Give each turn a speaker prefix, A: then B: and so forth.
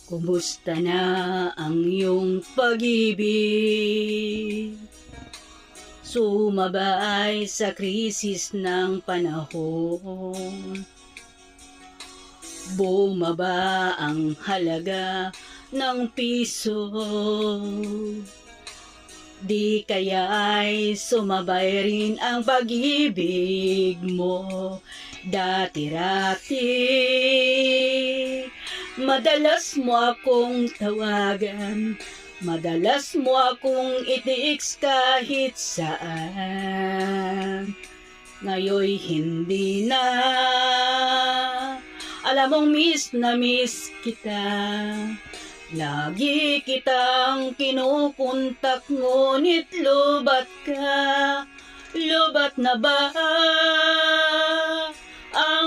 A: Kumusta na ang iyong pag-ibig? Sumabay sa krisis ng panahon. Bumaba ang halaga ng piso. Di kaya'y sumabay rin ang pag-ibig mo dati-rati. Madalas mo akong tawagan, madalas mo akong i-text kahit saan. Ngayon'y hindi na, alam mong miss na miss kita. Lagi kitang kinukontak, ngunit lubat ka, lubat na ba?